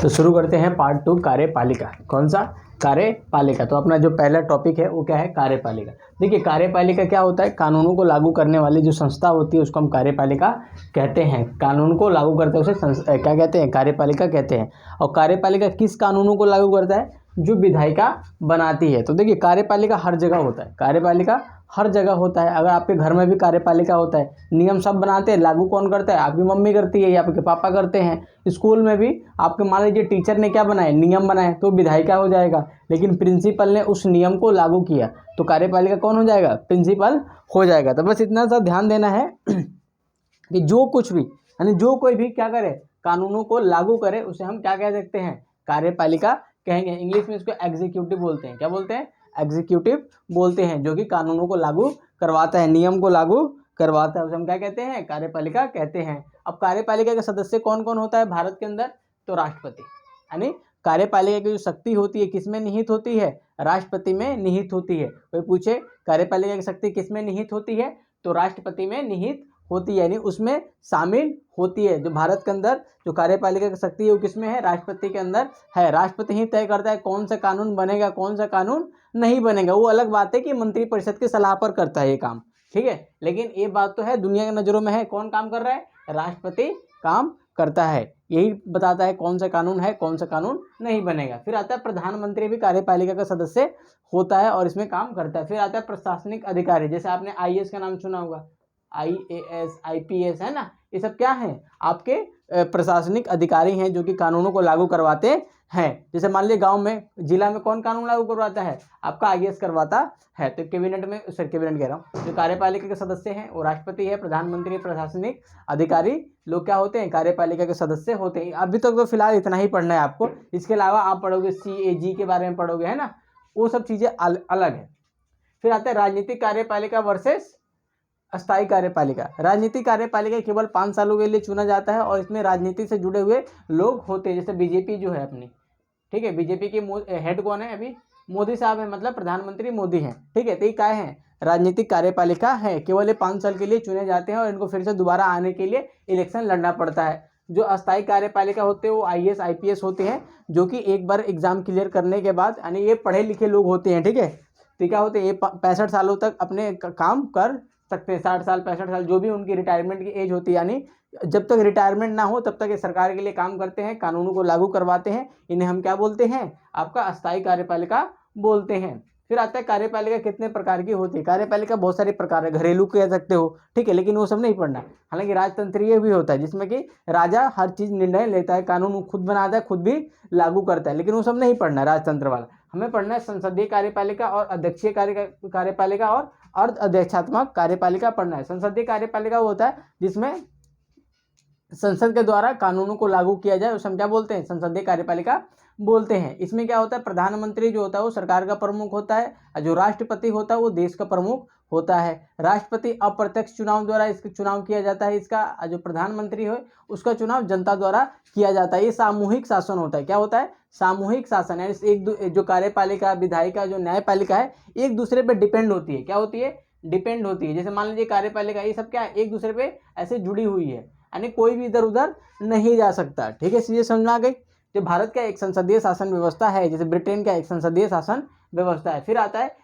तो शुरू करते हैं पार्ट 2 कार्यपालिका। कौन सा? कार्यपालिका। तो अपना जो पहला टॉपिक है वो क्या है? कार्यपालिका। देखिए कार्यपालिका क्या होता है? कानूनों को लागू करने वाली जो संस्था होती है उसको हम कार्यपालिका कहते हैं। कानून को लागू करते हैं उसे क्या कहते हैं? कार्यपालिका कहते हैं। और कार्यपालिका किस कानूनों को लागू करता है? जो विधायिका बनाती है। तो देखिए कार्यपालिका हर जगह होता है, कार्यपालिका हर जगह होता है। अगर आपके घर में भी कार्यपालिका होता है, नियम सब बनाते हैं, लागू कौन करता है? आपकी मम्मी करती है या आपके पापा करते हैं। स्कूल में भी आपके मान लीजिए टीचर ने क्या बनाए? नियम बनाए, तो विधायिका हो जाएगा। लेकिन प्रिंसिपल ने उस नियम को लागू किया तो कार्यपालिका कौन हो जाएगा? प्रिंसिपल हो जाएगा। तो बस इतना सा ध्यान देना है कि जो कुछ भी यानी जो कोई भी क्या करे, कानूनों को लागू करे, उसे हम क्या कह सकते हैं? कार्यपालिका कहेंगे। इंग्लिश में इसको एग्जीक्यूटिव बोलते हैं। क्या बोलते हैं? एग्जीक्यूटिव बोलते हैं। जो कि कानूनों को लागू करवाता है, नियम को लागू करवाता है, उसे हम क्या कहते हैं? कार्यपालिका कहते हैं। अब कार्यपालिका के सदस्य कौन कौन होता है भारत के अंदर? तो राष्ट्रपति, यानी कार्यपालिका की जो शक्ति होती है किसमें निहित होती है? राष्ट्रपति में निहित होती है। कोई पूछे कार्यपालिका की शक्ति किसमें निहित होती है? तो राष्ट्रपति में निहित होती है, यानी उसमें शामिल होती है। जो भारत के अंदर जो कार्यपालिका की शक्ति है वो किसमें है? राष्ट्रपति के अंदर है। राष्ट्रपति ही तय करता है कौन सा कानून बनेगा, कौन सा कानून नहीं बनेगा। वो अलग बात है कि मंत्रिपरिषद की सलाह पर करता है ये काम, ठीक है। लेकिन ये बात तो है दुनिया की नज़रों में है, कौन काम कर रहा है? राष्ट्रपति काम करता है। यही बताता है कौन सा कानून है, कौन सा कानून नहीं बनेगा। फिर आता है प्रधानमंत्री भी कार्यपालिका का सदस्य होता है और इसमें काम करता है। फिर आता है प्रशासनिक अधिकारी, जैसे आपने आईएएस का नाम सुना होगा, आईएएस, आईपीएस, है ना। ये सब क्या है? आपके प्रशासनिक अधिकारी हैं जो कि कानूनों को लागू करवाते हैं। जैसे मान लीजिए गांव में, जिला में कौन कानून लागू करवाता है? आपका आईएएस करवाता है। तो कैबिनेट में, कैबिनेट कह रहा हूँ, जो कार्यपालिका के सदस्य हैं वो राष्ट्रपति है, प्रधानमंत्री, प्रशासनिक अधिकारी लोग क्या होते हैं? कार्यपालिका के सदस्य होते हैं। अभी तक तो फिलहाल इतना ही पढ़ना है आपको। इसके अलावा आप पढ़ोगे CAG के बारे में पढ़ोगे, है ना, वो सब चीज़ें अलग है। फिर आता है राजनीतिक कार्यपालिका वर्सेस अस्थायी कार्यपालिका। राजनीतिक कार्यपालिका केवल 5 सालों के लिए चुना जाता है और इसमें राजनीति से जुड़े हुए लोग होते हैं। जैसे बीजेपी जो है अपनी, ठीक है, बीजेपी के हेड कौन है? अभी मोदी साहब है, मतलब प्रधानमंत्री मोदी हैं, ठीक है। तो ये क्या है? राजनीतिक कार्यपालिका है। केवल ये 5 साल के लिए चुने जाते हैं और इनको फिर से दोबारा आने के लिए इलेक्शन लड़ना पड़ता है। जो अस्थायी कार्यपालिका होते हैं वो IAS IPS होते हैं, जो कि एक बार एग्जाम क्लियर करने के बाद, यानी ये पढ़े लिखे लोग होते हैं, ठीक है। तो क्या होते हैं? ये 65 सालों तक अपने काम कर सकते हैं। 60 साल 65 साल जो भी उनकी रिटायरमेंट की एज होती है, यानी जब तक रिटायरमेंट ना हो तब तक ये सरकार के लिए काम करते हैं, कानूनों को लागू करवाते हैं। इन्हें हम क्या बोलते हैं? आपका अस्थायी कार्यपालिका बोलते हैं। फिर आता है कार्यपालिका कितने प्रकार की होती है। कार्यपालिका बहुत सारे प्रकार है, घरेलू कह सकते हो, ठीक है, लेकिन वो सब नहीं पढ़ना। हालांकि राजतंत्रीय भी होता है जिसमें कि राजा हर चीज़ निर्णय लेता है, कानून खुद बनाता है, खुद भी लागू करता है, लेकिन वो सब नहीं पढ़ना राजतंत्र वाला। हमें पढ़ना है संसदीय कार्यपालिका और अध्यक्षीय कार्यपालिका और अर्ध अध्यक्षात्मक कार्यपालिका पढ़ना है। संसदीय कार्यपालिका वो होता है जिसमें संसद के द्वारा कानूनों को लागू किया जाए, उसे हम क्या बोलते हैं? संसदीय कार्यपालिका बोलते हैं। इसमें क्या होता है? प्रधानमंत्री जो होता है वो सरकार का प्रमुख होता है और जो राष्ट्रपति होता है वो देश का प्रमुख होता है। राष्ट्रपति अप्रत्यक्ष चुनाव द्वारा इसका चुनाव किया जाता है, इसका जो प्रधानमंत्री है उसका चुनाव जनता द्वारा किया जाता है। ये सामूहिक शासन होता है। क्या होता है? सामूहिक शासन है। एक जो कार्यपालिका, विधायिका, जो न्यायपालिका है, एक दूसरे पे डिपेंड होती है। क्या होती है? डिपेंड होती है। जैसे मान लीजिए कार्यपालिका, ये सब क्या है? एक दूसरे पे ऐसे जुड़ी हुई है, यानी कोई भी इधर उधर नहीं जा सकता, ठीक है। चीजें समझ में आ गई। जो भारत का एक संसदीय शासन व्यवस्था है, जैसे ब्रिटेन का एक संसदीय शासन व्यवस्था है। फिर आता है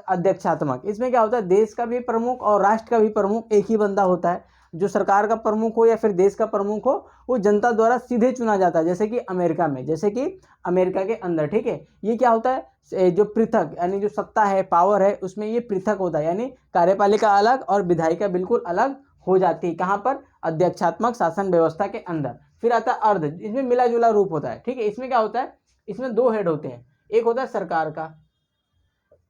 अध्यक्षात्मक। इसमें क्या होता है? देश का भी प्रमुख और राष्ट्र का भी प्रमुख एक ही बंदा होता है। जो सरकार का प्रमुख हो या फिर देश का प्रमुख हो वो जनता द्वारा सीधे चुना जाता है, जैसे कि अमेरिका में, जैसे कि अमेरिका के अंदर, ठीक है। ये क्या होता है? जो पृथक, यानी जो सत्ता है, पावर है, उसमें ये पृथक होता है, यानी कार्यपालिका अलग और विधायिका बिल्कुल अलग हो जाती है। कहाँ पर? अध्यक्षात्मक शासन व्यवस्था के अंदर। फिर आता है अर्ध, इसमें मिला जुला रूप होता है, ठीक है। इसमें क्या होता है? इसमें 2 हेड होते हैं, एक होता है सरकार का,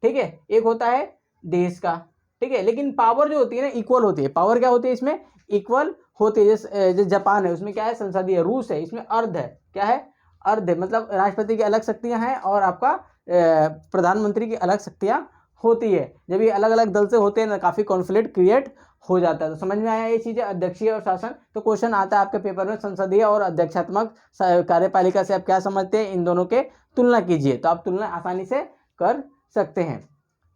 ठीक है, एक होता है देश का, ठीक है। लेकिन पावर जो होती है ना, इक्वल होती है। पावर क्या होती है इसमें? इक्वल होती है। जैसे जापान है, उसमें क्या है? संसदीय। रूस है, इसमें अर्ध है। क्या है? अर्ध है, मतलब राष्ट्रपति की अलग शक्तियां हैं और आपका प्रधानमंत्री की अलग शक्तियां होती है। जब ये अलग अलग दल से होते हैं ना, काफ़ी कॉन्फ्लिक्ट क्रिएट हो जाता है। तो समझ में आया ये चीज़ें, अध्यक्षीय और शासन। तो क्वेश्चन आता है आपके पेपर में, संसदीय और अध्यक्षात्मक कार्यपालिका से आप क्या समझते हैं? इन दोनों के तुलना कीजिए, तो आप तुलना आसानी से कर सकते हैं।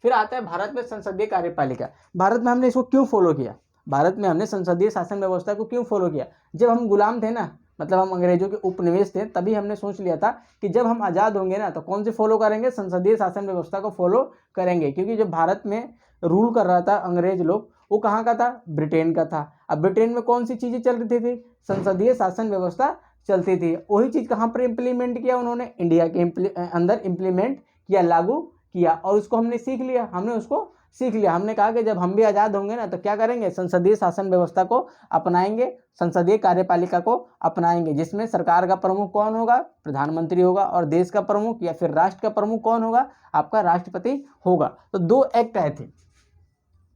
फिर आता है भारत में संसदीय कार्यपालिका। भारत में हमने इसको क्यों फॉलो किया? भारत में हमने संसदीय शासन व्यवस्था को क्यों फॉलो किया? जब हम गुलाम थे ना, मतलब हम अंग्रेजों के उपनिवेश थे, तभी हमने सोच लिया था कि जब हम आज़ाद होंगे ना तो कौन से फॉलो करेंगे, संसदीय शासन व्यवस्था को फॉलो करेंगे। क्योंकि जब भारत में रूल कर रहा था अंग्रेज लोग, वो कहाँ का था, ब्रिटेन का था। अब ब्रिटेन में कौन सी चीज़ें चल रही थी, संसदीय शासन व्यवस्था चलती थी। वही चीज़ कहाँ पर इम्प्लीमेंट किया उन्होंने, इंडिया के अंदर इम्प्लीमेंट किया, लागू किया, और उसको हमने सीख लिया, हमने उसको सीख लिया। हमने कहा कि जब हम भी आज़ाद होंगे ना तो क्या करेंगे, संसदीय शासन व्यवस्था को अपनाएंगे, संसदीय कार्यपालिका को अपनाएंगे, जिसमें सरकार का प्रमुख कौन होगा, प्रधानमंत्री होगा, और देश का प्रमुख या फिर राष्ट्र का प्रमुख कौन होगा, आपका राष्ट्रपति होगा। तो दो एक्ट आए थे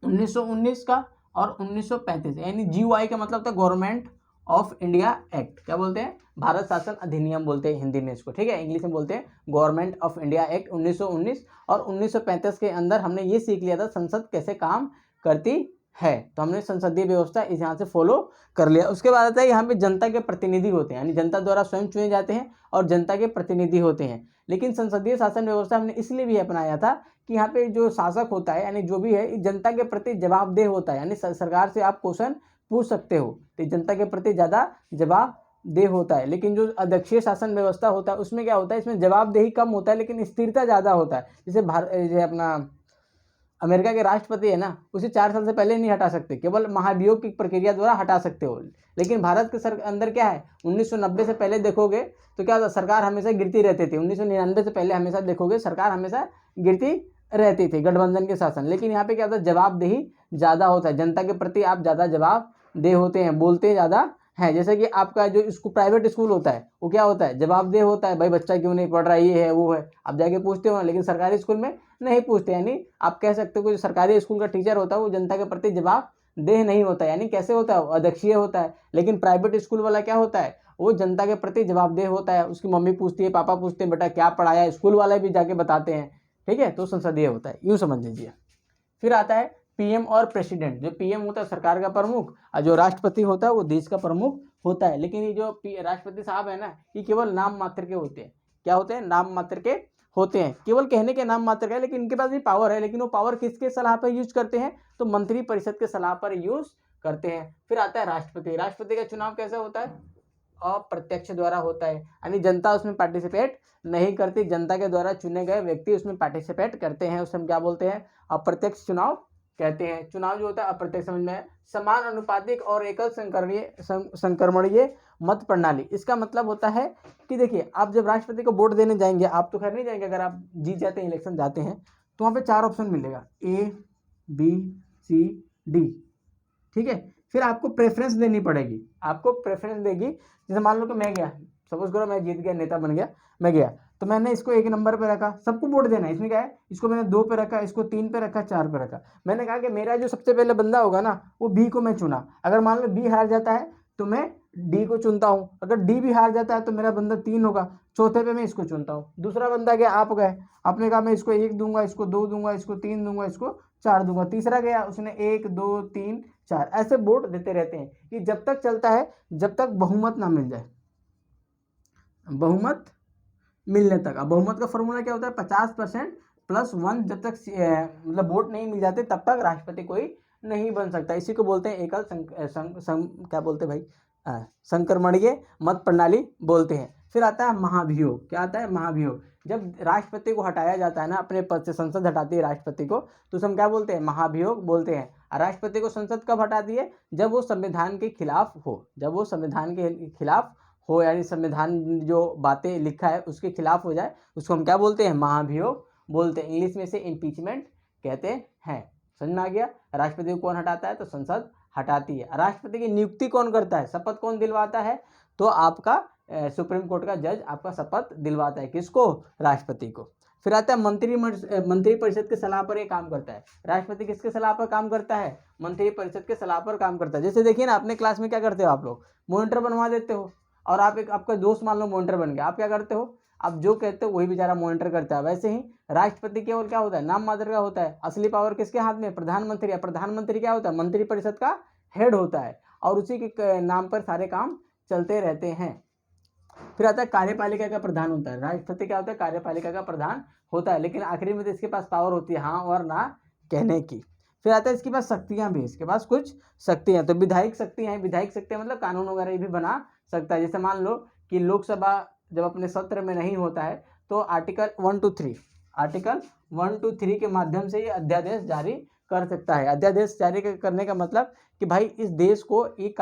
1919 का और 1935, यानी GOI का मतलब था गवर्नमेंट ऑफ इंडिया एक्ट। क्या बोलते हैं, भारत शासन अधिनियम बोलते हैं हिंदी में इसको, ठीक है। इंग्लिश में बोलते हैं गवर्नमेंट ऑफ इंडिया एक्ट 1919। और 1935 के अंदर हमने ये सीख लिया था संसद कैसे काम करती है, तो हमने संसदीय व्यवस्था इस यहाँ से फॉलो कर लिया। उसके बाद आता है यहाँ पे जनता के प्रतिनिधि होते हैं, यानी जनता द्वारा स्वयं चुने जाते हैं और जनता के प्रतिनिधि होते हैं। लेकिन संसदीय शासन व्यवस्था हमने इसलिए भी अपनाया था कि यहाँ पे जो शासक होता है, यानी जो भी है, जनता के प्रति जवाबदेह होता है, यानी सरकार से आप क्वेश्चन पूछ सकते हो, तो जनता के प्रति ज़्यादा जवाबदेह होता है। लेकिन जो अध्यक्षीय शासन व्यवस्था होता है उसमें क्या होता है, इसमें जवाबदेही कम होता है लेकिन स्थिरता ज़्यादा होता है। जैसे अपना अमेरिका के राष्ट्रपति है ना, उसे 4 साल से पहले नहीं हटा सकते, केवल महाभियोग की प्रक्रिया द्वारा हटा सकते हो। लेकिन भारत के अंदर क्या है, 1990 से पहले देखोगे तो क्या होता, सरकार हमेशा गिरती रहती थी। 1999 से पहले हमेशा देखोगे सरकार हमेशा गिरती रहती थी, गठबंधन के शासन। लेकिन यहाँ पे क्या होता है, जवाबदेही ज़्यादा होता है, जनता के प्रति आप ज़्यादा जवाबदेह होते हैं, बोलते ज़्यादा है। जैसे कि आपका जो प्राइवेट स्कूल होता है वो क्या होता है, जवाबदेह होता है, भाई बच्चा क्यों नहीं पढ़ रहा, ये है वो है, आप जाके पूछते हो ना। लेकिन सरकारी स्कूल में नहीं पूछते, यानी आप कह सकते हो कि जो सरकारी स्कूल का टीचर होता है वो जनता के प्रति जवाबदेह नहीं होता, यानी कैसे होता है, अध्यक्षीय होता है। लेकिन प्राइवेट स्कूल वाला क्या होता है, वो जनता के प्रति जवाबदेह होता है, उसकी मम्मी पूछती है, पापा पूछते हैं, बेटा क्या पढ़ाया, स्कूल वाले भी जाके बताते हैं, ठीक है। तो संसदीय होता है, यूँ समझ लीजिए। फिर आता है पीएम और प्रेसिडेंट। जो पीएम होता है सरकार का प्रमुख, और जो राष्ट्रपति होता है वो देश का प्रमुख होता है। लेकिन ये जो राष्ट्रपति साहब है ना, ये केवल नाम मात्र के होते हैं। क्या होते हैं, नाम मात्र के होते हैं, केवल कहने के नाम मात्र का है, लेकिन इनके पास भी पावर है। लेकिन वो पावर किसके सलाह पर यूज करते हैं, तो मंत्री परिषद के सलाह पर यूज करते हैं। फिर आता है राष्ट्रपति। राष्ट्रपति का चुनाव कैसे होता है, अप्रत्यक्ष द्वारा होता है, यानी जनता उसमें पार्टिसिपेट नहीं करती, जनता के द्वारा चुने गए व्यक्ति उसमें पार्टिसिपेट करते हैं। उसमें क्या बोलते हैं, अप्रत्यक्ष चुनाव कहते हैं। चुनाव जो होता है अप्रत्यक्ष, समझ में, समान अनुपातिक और एकल संक्रमणीय मत प्रणाली। इसका मतलब होता है कि देखिए, आप जब राष्ट्रपति को वोट देने जाएंगे, आप तो खैर नहीं जाएंगे, अगर आप जीत जाते हैं, इलेक्शन जाते हैं, तो वहाँ पे 4 ऑप्शन मिलेगा, A B C D, ठीक है। फिर आपको प्रेफरेंस देनी पड़ेगी, आपको प्रेफरेंस देगी। जैसे मान लो कि मैं गया, सपोज करो मैं जीत गया, नेता बन गया, मैं गया, तो मैंने इसको 1 नंबर पे रखा, सबको वोट देना है, इसमें क्या है, इसको मैंने 2 पे रखा, इसको 3 पे रखा, 4 पे रखा। मैंने कहा कि मेरा जो सबसे पहले बंदा होगा ना, वो B को मैं चुना। अगर मान लो B हार जाता है तो मैं D को चुनता हूँ, अगर D भी हार जाता है तो मेरा बंदा 3 होगा, चौथे पे मैं इसको चुनता हूँ। दूसरा बंदा गया, आप गए, आपने कहा मैं इसको 1 दूंगा, इसको 2 दूंगा, इसको 3 दूंगा, इसको 4 दूंगा। तीसरा गया, उसने 1 2 3 4 ऐसे वोट देते रहते हैं। ये जब तक चलता है जब तक बहुमत ना मिल जाए, बहुमत मिलने तक। अब बहुमत का फॉर्मूला क्या होता है, 50% + 1, जब तक मतलब वोट नहीं मिल जाते तब तक राष्ट्रपति कोई नहीं बन सकता। इसी को बोलते हैं एकल क्या बोलते हैं भाई, संक्रमणीय मत प्रणाली बोलते हैं। फिर आता है महाभियोग। क्या आता है, महाभियोग। जब राष्ट्रपति को हटाया जाता है ना अपने पद से, संसद हटाती है राष्ट्रपति को, तो हम क्या बोलते हैं, महाभियोग बोलते हैं। राष्ट्रपति को संसद कब हटाती है, जब वो संविधान के खिलाफ हो, जब वो संविधान के खिलाफ हो, यानी संविधान जो बातें लिखा है उसके खिलाफ हो जाए, उसको हम क्या बोलते हैं, महाभियोग बोलते हैं। इंग्लिश में से इम्पीचमेंट कहते हैं। समझ में आ गया। राष्ट्रपति को कौन हटाता है, तो संसद हटाती है। राष्ट्रपति की नियुक्ति कौन करता है, शपथ कौन दिलवाता है, तो आपका सुप्रीम कोर्ट का जज आपका शपथ दिलवाता है। किसको, राष्ट्रपति को। फिर आता है मंत्री परिषद के सलाह पर ये काम करता है। राष्ट्रपति किसके सलाह पर काम करता है, मंत्री परिषद के सलाह पर काम करता है। जैसे देखिए ना, अपने क्लास में क्या करते हो आप लोग, मॉनिटर बनवा देते हो, और आप आपका दोस्त मान लो मॉनिटर बन गया, आप क्या करते हो, आप जो कहते हो वही बेचारा मॉनिटर करता है। वैसे ही राष्ट्रपति केवल क्या होता है, नाम मात्र का होता है, असली पावर किसके हाथ में, प्रधानमंत्री। या प्रधानमंत्री क्या होता है, मंत्री परिषद का हेड होता है, और उसी के नाम पर सारे काम चलते रहते हैं। फिर आता है कार्यपालिका का प्रधान होता है। राष्ट्रपति क्या होता है, कार्यपालिका का प्रधान होता है, लेकिन आखिरी में तो इसके पास पावर होती है हाँ और ना कहने की। फिर आता है इसके पास शक्तियाँ भी, इसके पास कुछ शक्तियाँ, तो विधायिक शक्तियाँ हैं। विधायिक शक्तियाँ मतलब कानून वगैरह भी बना सकता है। जैसे मान लो कि लोकसभा जब अपने सत्र में नहीं होता है तो आर्टिकल 1 to 3 के माध्यम से ये अध्यादेश जारी कर सकता है। अध्यादेश जारी करने का मतलब कि भाई इस देश को इस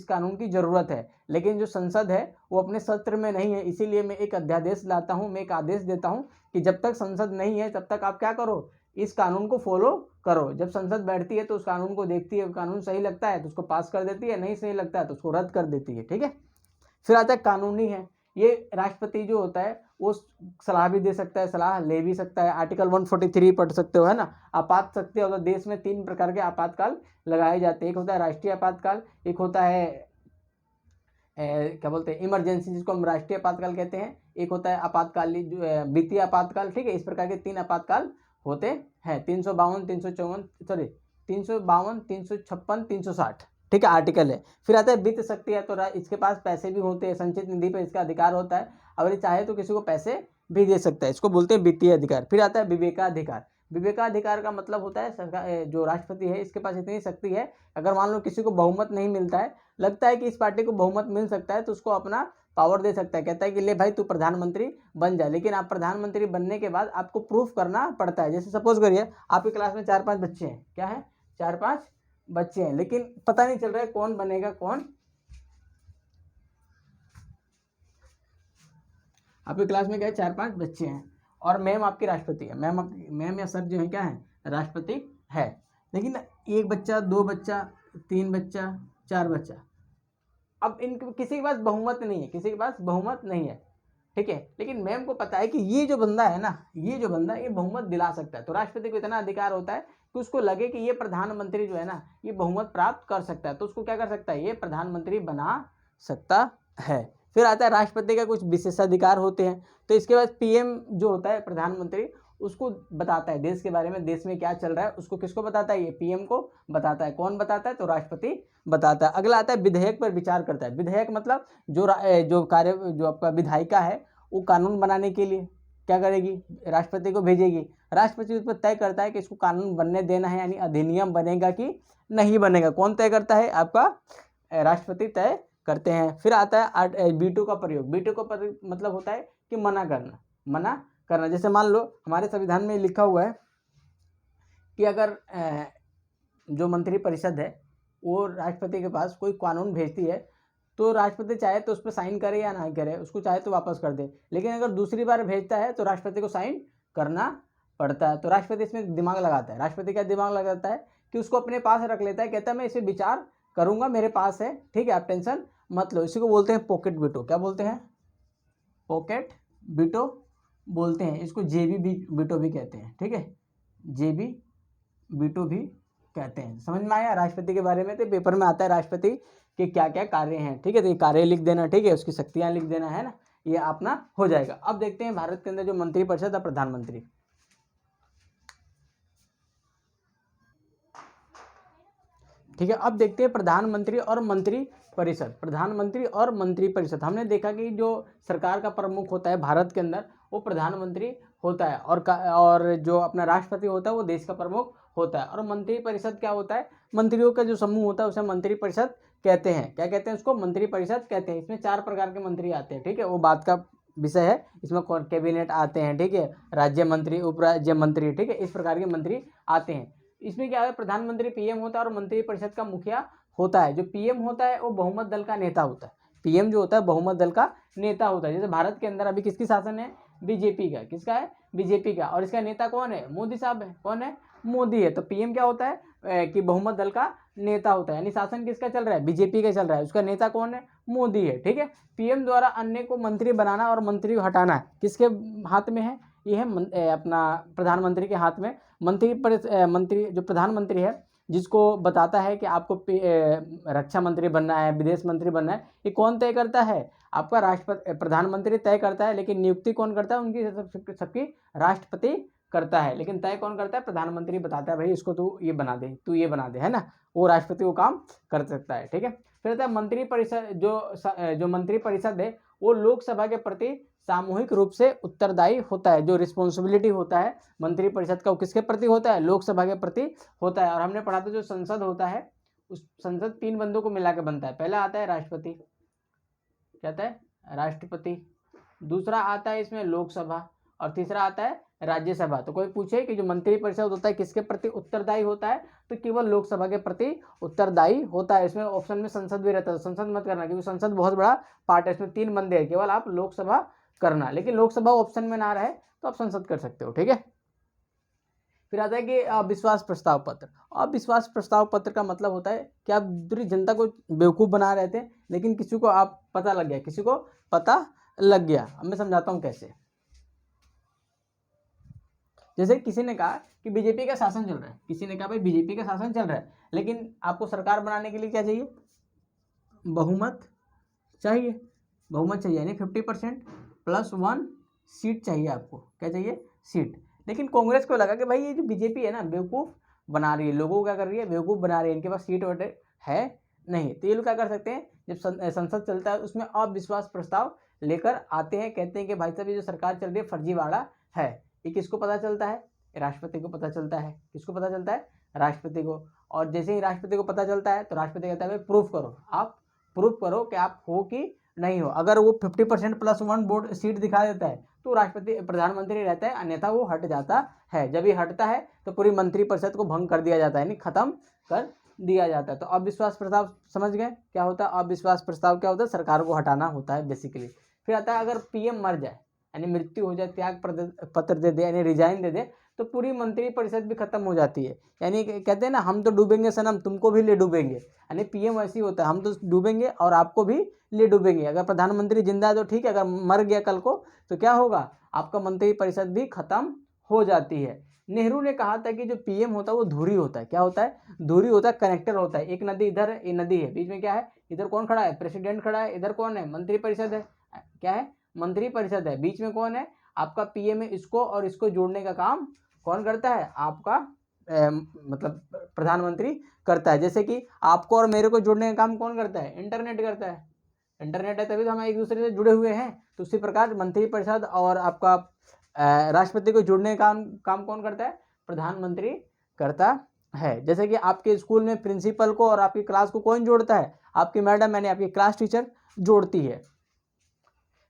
कानून की ज़रूरत है, लेकिन जो संसद है वो अपने सत्र में नहीं है, इसीलिए मैं एक अध्यादेश लाता हूँ, मैं एक आदेश देता हूँ कि जब तक संसद नहीं है तब तक आप क्या करो, इस कानून को फॉलो करो। जब संसद बैठती है तो उस कानून को देखती है, कानून सही लगता है तो उसको पास कर देती है, नहीं सही लगता है तो उसको रद्द कर देती है। ठीक है, फिर आता है कानूनी है। ये राष्ट्रपति जो होता है वो सलाह भी दे सकता है, सलाह ले भी सकता है। आर्टिकल 143 पढ़ सकते हो, है ना। आपात शक्ति, और देश में 3 प्रकार के आपातकाल लगाए जाते हैं। एक होता है राष्ट्रीय आपातकाल, एक होता है क्या बोलते हैं इमरजेंसी, जिसको हम राष्ट्रीय आपातकाल कहते हैं, एक होता है आपातकालीन जो वित्तीय आपातकाल। ठीक है, इस प्रकार के 3 आपातकाल होते हैं। 352, 356, 360, ठीक है, आर्टिकल है। फिर आता है वित्त शक्ति है, तो इसके पास पैसे भी होते हैं, संचित निधि पर इसका अधिकार होता है, अगर ये चाहे तो किसी को पैसे भी दे सकता है, इसको बोलते हैं वित्तीय अधिकार। फिर आता है विवेकाधिकार। विवेकाधिकार का मतलब होता है सरकार, जो राष्ट्रपति है इसके पास इतनी शक्ति है, अगर मान लो किसी को बहुमत नहीं मिलता है, लगता है कि इस पार्टी को बहुमत मिल सकता है, तो उसको अपना पावर दे सकता है, कहता है कि ले भाई तू प्रधानमंत्री बन जा। लेकिन आप प्रधानमंत्री बनने के बाद आपको प्रूफ करना पड़ता है। जैसे सपोज करिए आपकी क्लास में 4-5 बच्चे हैं, क्या है, 4-5 बच्चे हैं, लेकिन पता नहीं चल रहा है कौन बनेगा कौन। आपकी क्लास में क्या है, 4-5 बच्चे हैं और मैम आपकी राष्ट्रपति है, मैम या सर जो है क्या है, राष्ट्रपति है। लेकिन 1 बच्चा, 2 बच्चा, 3 बच्चा, 4 बच्चा, अब इनके किसी के पास बहुमत नहीं है, किसी के पास बहुमत नहीं है। ठीक है, लेकिन मैम को पता है कि ये जो बंदा है ना, ये जो बंदा ये बहुमत दिला सकता है, तो राष्ट्रपति को इतना अधिकार होता है कि उसको लगे कि ये प्रधानमंत्री जो है ना ये बहुमत प्राप्त कर सकता है, तो उसको क्या कर सकता है, ये प्रधानमंत्री बना सकता है। फिर आता है राष्ट्रपति का कुछ विशेषाधिकार होते हैं, तो इसके बाद पीएम जो होता है प्रधानमंत्री, उसको बताता है देश के बारे में, देश में क्या चल रहा है उसको किसको बताता है, ये पीएम को बताता है। कौन बताता है, तो राष्ट्रपति बताता है। अगला आता है विधेयक पर विचार करता है। विधेयक मतलब जो आपका विधायिका है वो कानून बनाने के लिए क्या करेगी, राष्ट्रपति को भेजेगी। राष्ट्रपति उस पर तय करता है कि इसको कानून बनने देना है, यानी अधिनियम बनेगा कि नहीं बनेगा। कौन तय करता है, आपका राष्ट्रपति तय करते हैं। फिर आता है वीटो का प्रयोग। वीटो का मतलब होता है कि मना करना। जैसे मान लो हमारे संविधान में लिखा हुआ है कि अगर जो मंत्रिपरिषद है वो राष्ट्रपति के पास कोई कानून भेजती है, तो राष्ट्रपति चाहे तो उस पर साइन करे या ना करे, उसको चाहे तो वापस कर दे, लेकिन अगर दूसरी बार भेजता है तो राष्ट्रपति को साइन करना पड़ता है। तो राष्ट्रपति इसमें दिमाग लगाता है। राष्ट्रपति का दिमाग लगाता है कि उसको अपने पास रख लेता है, कहता है मैं इसे विचार करूँगा, मेरे पास है, ठीक है, आप टेंशन मत लो। इसी को बोलते हैं पॉकेट वीटो। क्या बोलते हैं, पॉकेट वीटो बोलते हैं। इसको जेबी वीटो भी कहते हैं, ठीक है, जेबी वीटो भी कहते हैं। समझ में आया राष्ट्रपति के बारे में, तो पेपर में आता है राष्ट्रपति के क्या क्या कार्य हैं, ठीक है, तो ये कार्य लिख देना, ठीक है, उसकी शक्तियाँ लिख देना, है ना, ये अपना हो जाएगा। अब देखते हैं भारत के अंदर जो मंत्रिपरिषद और प्रधानमंत्री, ठीक है। अब देखते हैं प्रधानमंत्री और मंत्रिपरिषद। प्रधानमंत्री और मंत्रिपरिषद, हमने देखा कि जो सरकार का प्रमुख होता है भारत के अंदर वो प्रधानमंत्री होता है, और जो अपना राष्ट्रपति होता है वो देश का प्रमुख होता है। और मंत्रिपरिषद क्या होता है, मंत्रियों का जो समूह होता है उसे मंत्रिपरिषद कहते हैं। क्या कहते हैं उसको, मंत्रिपरिषद कहते हैं। इसमें 4 प्रकार के मंत्री आते हैं, ठीक है, वो बात का विषय है। इसमें कैबिनेट आते हैं, ठीक है, राज्य मंत्री, उप राज्य मंत्री, ठीक है, इस प्रकार के मंत्री आते हैं। इसमें क्या है, प्रधानमंत्री पीएम होता है और मंत्रिपरिषद का मुखिया होता है। जो पीएम होता है वो बहुमत दल का नेता होता है। पीएम जो होता है बहुमत दल का नेता होता है। जैसे भारत के अंदर अभी किसकी शासन है, बीजेपी का। किसका है, बीजेपी का, और इसका नेता कौन है, मोदी साहब है। कौन है, मोदी है। तो पीएम क्या होता है कि बहुमत दल का नेता होता है, यानी शासन किसका चल रहा है, बीजेपी का चल रहा है, उसका नेता कौन है, मोदी है, ठीक है। पीएम द्वारा अन्य को मंत्री बनाना और मंत्री को हटाना किसके हाथ में है, ये है अपना प्रधानमंत्री के हाथ में। मंत्री जो प्रधानमंत्री है जिसको बताता है कि आपको रक्षा मंत्री बनना है, विदेश मंत्री बनना है, ये कौन तय करता है, आपका राष्ट्रपति, प्रधानमंत्री तय करता है। लेकिन नियुक्ति कौन करता है, उनकी सबकी राष्ट्रपति करता है, लेकिन तय कौन करता है, प्रधानमंत्री बताता है भाई इसको तू ये बना दे, तू ये बना दे, है ना, वो राष्ट्रपति वो काम कर सकता है, ठीक है। फिर आता है मंत्रिपरिषद। जो मंत्रिपरिषद है वो लोकसभा के प्रति सामूहिक रूप से उत्तरदायी होता है। जो रिस्पॉन्सिबिलिटी होता है मंत्रिपरिषद का वो किसके प्रति होता है, लोकसभा के प्रति होता है। और हमने पढ़ा था जो संसद होता है उस संसद 3 बंदों को मिला के बनता है। पहला आता है राष्ट्रपति, क्या आता है, राष्ट्रपति। दूसरा आता है इसमें लोकसभा और तीसरा आता है राज्यसभा। तो कोई पूछे कि जो मंत्रिपरिषद होता है किसके प्रति उत्तरदायी होता है, तो केवल लोकसभा के प्रति उत्तरदायी होता है। इसमें ऑप्शन में संसद भी रहता है, संसद मत करना क्योंकि संसद बहुत बड़ा पार्ट है, इसमें 3 बंदे हैं, केवल आप लोकसभा करना। लेकिन लोकसभा ऑप्शन में ना रहे तो आप संसद कर सकते हो, ठीक है। फिर आता है कि अविश्वास प्रस्ताव पत्र। अविश्वास प्रस्ताव पत्र का मतलब होता है कि आप पूरी जनता को बेवकूफ़ बना रहे थे, लेकिन किसी को आप पता लग गया, किसी को पता लग गया। अब मैं समझाता हूँ कैसे। जैसे किसी ने कहा कि बीजेपी का शासन चल रहा है, किसी ने कहा भाई बीजेपी का शासन चल रहा है, लेकिन आपको सरकार बनाने के लिए क्या चाहिए, बहुमत चाहिए। बहुमत चाहिए यानी 50% +1 सीट चाहिए आपको। क्या चाहिए, सीट। लेकिन कांग्रेस को लगा कि भाई ये जो बीजेपी है ना बेवकूफ़ बना रही है, लोगों को क्या कर रही है, बेवकूफ़ बना रही है, इनके पास सीट वोट है नहीं। तो ये लोग क्या कर सकते हैं, जब संसद चलता है उसमें अविश्वास प्रस्ताव लेकर आते हैं, कहते हैं कि भाई साहब ये जो सरकार चल रही है फर्जीवाड़ा है। ये किसको पता चलता है, राष्ट्रपति को पता चलता है। किसको पता चलता है, राष्ट्रपति को। और जैसे ही राष्ट्रपति को पता चलता है तो राष्ट्रपति कहता है भाई प्रूफ करो, आप प्रूफ करो कि आप हो कि नहीं हो। अगर वो 50% +1 वोट सीट दिखा देता है तो राष्ट्रपति प्रधानमंत्री रहता है, अन्यथा वो हट जाता है। जब ये हटता है तो पूरी मंत्रिपरिषद को भंग कर दिया जाता है, यानी खत्म कर दिया जाता है। तो अविश्वास प्रस्ताव समझ गए क्या होता है, अविश्वास प्रस्ताव क्या होता है, सरकार को हटाना होता है बेसिकली। फिर आता है अगर पीएम मर जाए यानी मृत्यु हो जाए, त्याग पत्र दे दे यानी रिजाइन दे दे, तो पूरी मंत्रिपरिषद भी खत्म हो जाती है। यानी कहते हैं ना हम तो डूबेंगे सनम तुमको भी ले डूबेंगे, यानी पीएम ऐसी होता है, हम तो डूबेंगे और आपको भी ले डूबेंगे। अगर प्रधानमंत्री जिंदा है तो ठीक है, अगर मर गया कल को तो क्या होगा, आपका मंत्रिपरिषद भी खत्म हो जाती है। नेहरू ने कहा था कि जो पीएम होता है वो धुरी होता है। क्या होता है, धुरी होता है, कनेक्टर होता है। एक नदी इधर है, ये नदी है, बीच में क्या है, इधर कौन खड़ा है, प्रेसिडेंट खड़ा है, इधर कौन है, मंत्रिपरिषद है, क्या है, मंत्रिपरिषद है। बीच में कौन है, आपका पीएम है। इसको और इसको जोड़ने का काम कौन करता है, आपका मतलब प्रधानमंत्री करता है। जैसे कि आपको और मेरे को जोड़ने का काम कौन करता है, इंटरनेट करता है। इंटरनेट है तभी तो हम एक दूसरे से जुड़े हुए हैं। तो उसी प्रकार मंत्रिपरिषद और आपका राष्ट्रपति को जोड़ने का काम कौन करता है, प्रधानमंत्री करता है। जैसे कि आपके स्कूल में प्रिंसिपल को और आपकी क्लास को कौन जोड़ता है, आपकी मैडम यानी आपकी क्लास टीचर जोड़ती है।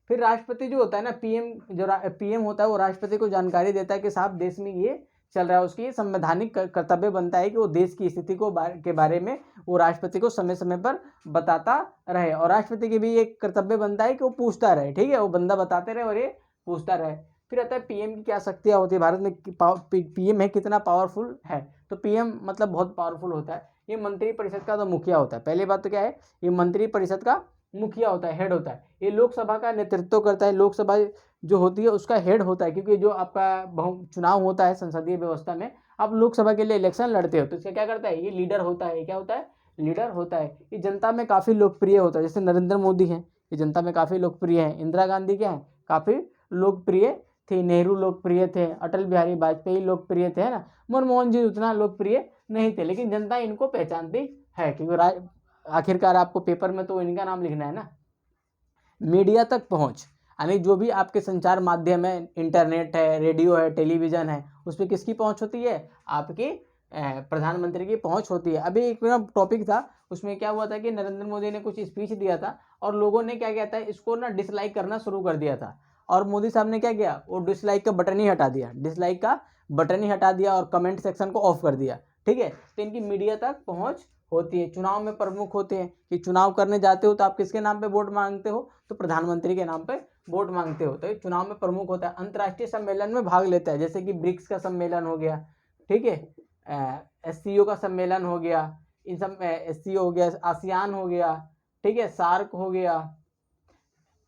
फिर राष्ट्रपति जो होता है ना, पीएम होता है, वो राष्ट्रपति को जानकारी देता है कि साहब देश में ये चल रहा है। उसकी ये संवैधानिक कर्तव्य बनता है कि वो देश की स्थिति को के बारे में वो राष्ट्रपति को समय समय पर बताता रहे। और राष्ट्रपति की भी एक कर्तव्य बनता है कि वो पूछता रहे, ठीक है, वो बंदा बताते रहे और ये पूछता रहे। फिर आता है पीएम की क्या शक्तियाँ होती है, भारत में पीएम है कितना पावरफुल है। तो पीएम मतलब बहुत पावरफुल होता है। ये मंत्रिपरिषद का तो मुखिया होता है। पहली बात तो क्या है, ये मंत्रिपरिषद का मुखिया होता है, हेड होता है। ये लोकसभा का नेतृत्व करता है, लोकसभा जो होती है उसका हेड होता है। क्योंकि जो आपका चुनाव होता है संसदीय व्यवस्था में, आप लोकसभा के लिए इलेक्शन लड़ते हो तो इसका क्या करता है, ये लीडर होता है। क्या होता है, लीडर होता है। ये जनता में काफ़ी लोकप्रिय होता है। जैसे नरेंद्र मोदी हैं, ये जनता में काफ़ी लोकप्रिय हैं। इंदिरा गांधी क्या है, काफ़ी लोकप्रिय थे। नेहरू लोकप्रिय थे, अटल बिहारी वाजपेयी लोकप्रिय थे, है ना। मनमोहन जी उतना लोकप्रिय नहीं थे, लेकिन जनता इनको पहचानती है क्योंकि आखिरकार आपको पेपर में तो इनका नाम लिखना है ना। मीडिया तक पहुंच यानी जो भी आपके संचार माध्यम है, इंटरनेट है, रेडियो है, टेलीविज़न है, उस पर किसकी पहुंच होती है, आपकी प्रधानमंत्री की पहुंच होती है। अभी एक टॉपिक था, उसमें क्या हुआ था कि नरेंद्र मोदी ने कुछ स्पीच दिया था और लोगों ने क्या किया था, इसको ना डिसलाइक करना शुरू कर दिया था। और मोदी साहब ने क्या किया, वो डिसलाइक का बटन ही हटा दिया, डिसलाइक का बटन ही हटा दिया और कमेंट सेक्शन को ऑफ कर दिया, ठीक है। तो इनकी मीडिया तक पहुँच होती है। चुनाव में प्रमुख होते हैं कि चुनाव करने जाते हो तो आप किसके नाम पे वोट मांगते हो, तो प्रधानमंत्री के नाम पे वोट मांगते हो। तो ये चुनाव में प्रमुख होता है। अंतर्राष्ट्रीय सम्मेलन में भाग लेता है, जैसे कि ब्रिक्स का सम्मेलन हो गया, ठीक है, SCO का सम्मेलन हो गया, इन सब SCO हो गया, आसियान हो गया, ठीक है, सार्क हो गया,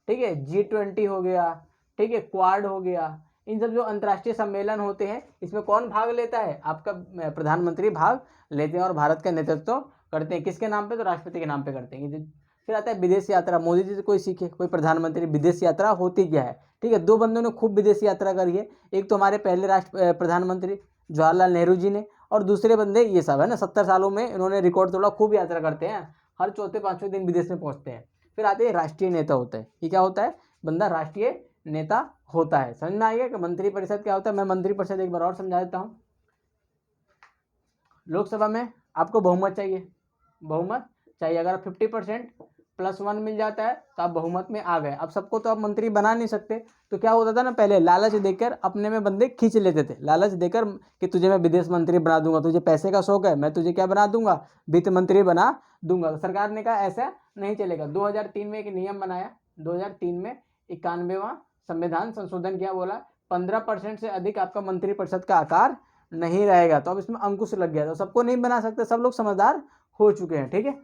ठीक है, G20 हो गया, ठीक है, क्वाड हो गया। इन सब जो अंतर्राष्ट्रीय सम्मेलन होते हैं इसमें कौन भाग लेता है, आपका प्रधानमंत्री भाग लेते हैं और भारत का नेतृत्व करते हैं। किसके नाम पे, तो राष्ट्रपति के नाम पे करते हैं। फिर आता है विदेश यात्रा। मोदी जी से कोई सीखे, कोई प्रधानमंत्री, विदेश यात्रा होती क्या है, ठीक है। 2 बंदों ने खूब विदेश यात्रा करी है, एक तो हमारे पहले प्रधानमंत्री जवाहरलाल नेहरू जी ने, और दूसरे बंदे ये सब है ना, 70 सालों में इन्होंने रिकॉर्ड तोड़ा, खूब यात्रा करते हैं, हर चौथे 5वें दिन विदेश में पहुँचते हैं। फिर आते हैं राष्ट्रीय नेता होता है। ये क्या होता है, बंदा राष्ट्रीय नेता होता है। समझ में आ गया कि मंत्रिपरिषद क्या होता है। मैं मंत्रिपरिषद एक बार और समझा देता हूँ। लोकसभा में आपको बहुमत चाहिए, बहुमत चाहिए। अगर 50% +1 मिल जाता है तो आप बहुमत में आ गए। अब सबको तो आप मंत्री बना नहीं सकते, तो क्या होता था ना, पहले लालच देकर अपने में बंदे खींच लेते थे, लालच देकर कि तुझे मैं विदेश मंत्री बना दूंगा, तुझे पैसे का शौक है, मैं तुझे क्या बना दूंगा, वित्त मंत्री बना दूंगा। तो सरकार ने कहा ऐसा नहीं चलेगा। 2003 में एक नियम बनाया, 2003 में 91वां संविधान संशोधन किया, बोला 15% से अधिक आपका मंत्रिपरिषद का आकार नहीं रहेगा। तो अब इसमें अंकुश लग गया, तो सबको नहीं बना सकते, सब लोग समझदार हो चुके हैं। ठीक है,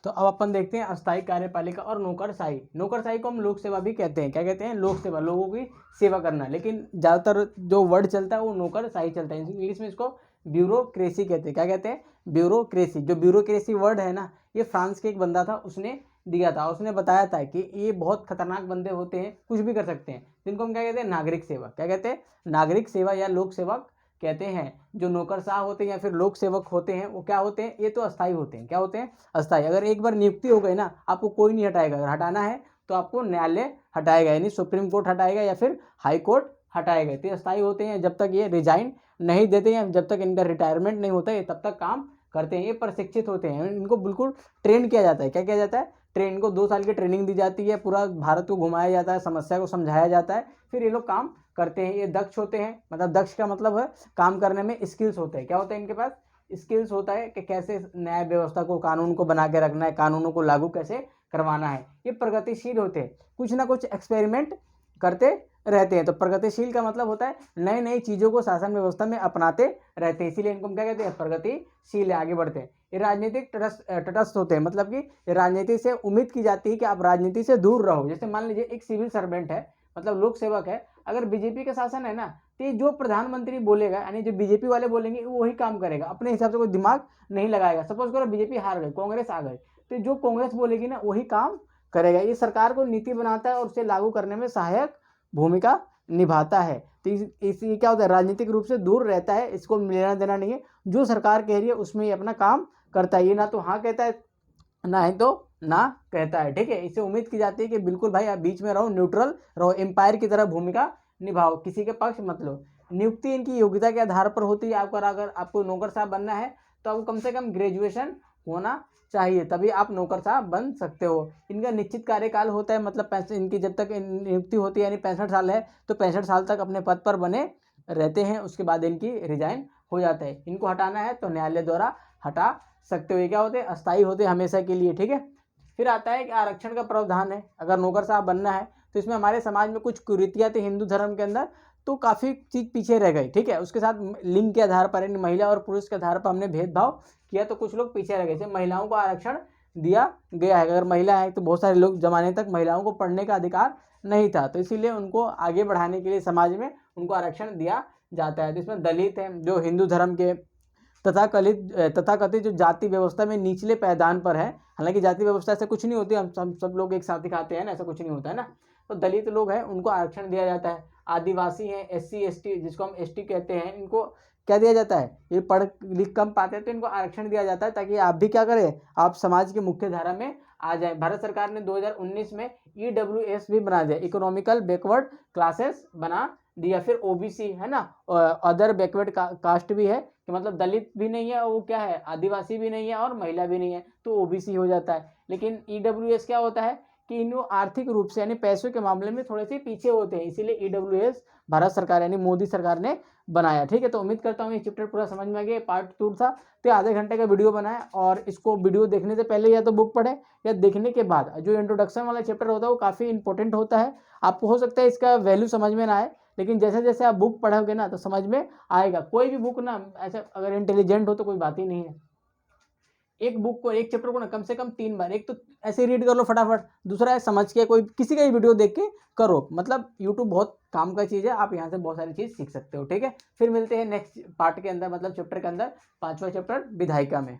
तो अब अपन देखते हैं अस्थायी कार्यपालिका और नौकरशाही। नौकरशाही को हम लोक सेवा भी कहते हैं। क्या कहते हैं? लोक सेवा, लोगों की सेवा करना। लेकिन ज़्यादातर जो वर्ड चलता है वो नौकरशाही चलता है। इंग्लिश में इसको ब्यूरोक्रेसी कहते हैं। क्या कहते हैं? ब्यूरोक्रेसी। जो ब्यूरोक्रेसी वर्ड है ना, ये फ्रांस के एक बंदा था, उसने दिया था। उसने बताया था कि ये बहुत खतरनाक बंदे होते हैं, कुछ भी कर सकते हैं, जिनको हम क्या कहते हैं? नागरिक सेवा। क्या कहते हैं? नागरिक सेवा या लोक सेवक कहते हैं। जो नौकरशाह होते हैं या फिर लोक सेवक होते हैं, वो क्या होते हैं? ये तो अस्थायी होते हैं। क्या होते हैं? अस्थायी। अगर एक बार नियुक्ति हो गई ना, आपको कोई नहीं हटाएगा। अगर हटाना है तो आपको न्यायालय हटाएगा, यानी सुप्रीम कोर्ट हटाएगा या फिर हाई कोर्ट हटाएगा। तो अस्थायी होते हैं। जब तक ये रिजाइन नहीं देते हैं, जब तक इनका रिटायरमेंट नहीं होता है, तब तक काम करते हैं। ये प्रशिक्षित होते हैं, इनको बिल्कुल ट्रेन किया जाता है। क्या किया जाता है? ट्रेन को 2 साल की ट्रेनिंग दी जाती है, पूरा भारत को घुमाया जाता है, समस्या को समझाया जाता है, फिर ये लोग काम करते हैं। ये दक्ष होते हैं, मतलब दक्ष का मतलब है काम करने में स्किल्स होते हैं। क्या होता है इनके पास? स्किल्स होता है कि कैसे न्याय व्यवस्था को, कानून को बना के रखना है, कानूनों को लागू कैसे करवाना है। ये प्रगतिशील होते हैं, कुछ ना कुछ एक्सपेरिमेंट करते रहते हैं। तो प्रगतिशील का मतलब होता है नई नई चीज़ों को शासन व्यवस्था में अपनाते रहते हैं, इसीलिए इनको हम क्या कहते हैं? प्रगतिशील है, आगे बढ़ते हैं। ये राजनीतिक तटस्थ होते हैं, मतलब कि राजनीति से उम्मीद की जाती है कि आप राजनीति से दूर रहो। जैसे मान लीजिए एक सिविल सर्वेंट है, मतलब लोक सेवक है, अगर बीजेपी का शासन है ना, तो जो प्रधानमंत्री बोलेगा, यानी जो बीजेपी वाले बोलेंगे वो वही काम करेगा, अपने हिसाब से कोई दिमाग नहीं लगाएगा। सपोज करो बीजेपी हार गई, कांग्रेस आ गई, तो जो कांग्रेस बोलेगी ना वही काम करेगा। ये सरकार को नीति बनाता है और उसे लागू करने में सहायक भूमिका निभाता है। तो इसी क्या होता है? राजनीतिक रूप से दूर रहता है, इसको लेना देना नहीं है। जो सरकार कह रही है उसमें ही अपना काम करता है। ये ना तो हाँ कहता है, ना है तो ना कहता है। ठीक है, इससे उम्मीद की जाती है कि बिल्कुल भाई आप बीच में रहो, न्यूट्रल रहो, एम्पायर की तरह भूमिका निभाओ, किसी के पक्ष मत लो। नियुक्ति इनकी योग्यता के आधार पर होती है। आपको अगर आपको नौकर साहब बनना है तो आपको कम से कम ग्रेजुएशन होना चाहिए, तभी आप नौकर साहब बन सकते हो। इनका निश्चित कार्यकाल होता है, मतलब इनकी जब तक नियुक्ति होती है, यानी 65 साल है तो 65 साल तक अपने पद पर बने रहते हैं। उसके बाद इनकी रिजाइन हो जाता है। इनको हटाना है तो न्यायालय द्वारा हटा सकते हो। ये क्या होते हैं? अस्थायी होते हैं, हमेशा के लिए। ठीक है, फिर आता है कि आरक्षण का प्रावधान है। अगर नौकर साहब बनना है तो इसमें हमारे समाज में कुछ कुरीतियाँ थी हिंदू धर्म के अंदर, तो काफ़ी चीज़ पीछे रह गई। ठीक है, उसके साथ लिंग के आधार पर, यानी महिला और पुरुष के आधार पर हमने भेदभाव किया, तो कुछ लोग पीछे रह गए। जैसे महिलाओं को आरक्षण दिया गया है, अगर महिला है तो बहुत सारे लोग जमाने तक महिलाओं को पढ़ने का अधिकार नहीं था, तो इसीलिए उनको आगे बढ़ाने के लिए समाज में उनको आरक्षण दिया जाता है। तो इसमें दलित हैं, जो हिंदू धर्म के तथाकथित जो जाति व्यवस्था में निचले पायदान पर है, हालांकि जाति व्यवस्था से कुछ नहीं होती, हम सब लोग एक साथ ही खाते हैं ना, ऐसा कुछ नहीं होता है ना। तो दलित लोग हैं, उनको आरक्षण दिया जाता है। आदिवासी हैं, SC ST, जिसको हम ST कहते हैं, इनको क्या दिया जाता है? ये पढ़ लिख कम पाते हैं तो इनको आरक्षण दिया जाता है, ताकि आप भी क्या करें, आप समाज की मुख्य धारा में आ जाए। भारत सरकार ने 2019 में EWS भी बना दिया, इकोनॉमिकल बैकवर्ड क्लासेस बना दिया। फिर OBC है ना, अदर बैकवर्ड कास्ट भी है, कि मतलब दलित भी नहीं है, वो क्या है, आदिवासी भी नहीं है और महिला भी नहीं है, तो OBC हो जाता है। लेकिन EWS क्या होता है कि इन आर्थिक रूप से, यानी पैसों के मामले में थोड़े से पीछे होते हैं, इसीलिए EWS भारत सरकार यानी मोदी सरकार ने बनाया। ठीक है, तो उम्मीद करता हूँ ये चैप्टर पूरा समझ में आ गया। पार्ट 2 था, तो आधे घंटे का वीडियो बनाया, और इसको वीडियो देखने से पहले या तो बुक पढ़े या देखने के बाद। जो इंट्रोडक्शन वाला चैप्टर होता है वो काफ़ी इंपॉर्टेंट होता है। आपको हो सकता है इसका वैल्यू समझ में ना आए, लेकिन जैसे जैसे आप बुक पढ़ोगे ना तो समझ में आएगा। कोई भी बुक ना ऐसे अगर इंटेलिजेंट हो तो कोई बात ही नहीं है। एक बुक को, एक चैप्टर को ना कम से कम 3 बार, एक तो ऐसे रीड कर लो फटाफट, दूसरा है समझ के कोई किसी का ही वीडियो देख के करो। मतलब यूट्यूब बहुत काम का चीज़ है, आप यहाँ से बहुत सारी चीज़ सीख सकते हो। ठीक है, फिर मिलते हैं नेक्स्ट पार्ट के अंदर, मतलब चैप्टर के अंदर, 5वां चैप्टर विधायिका में।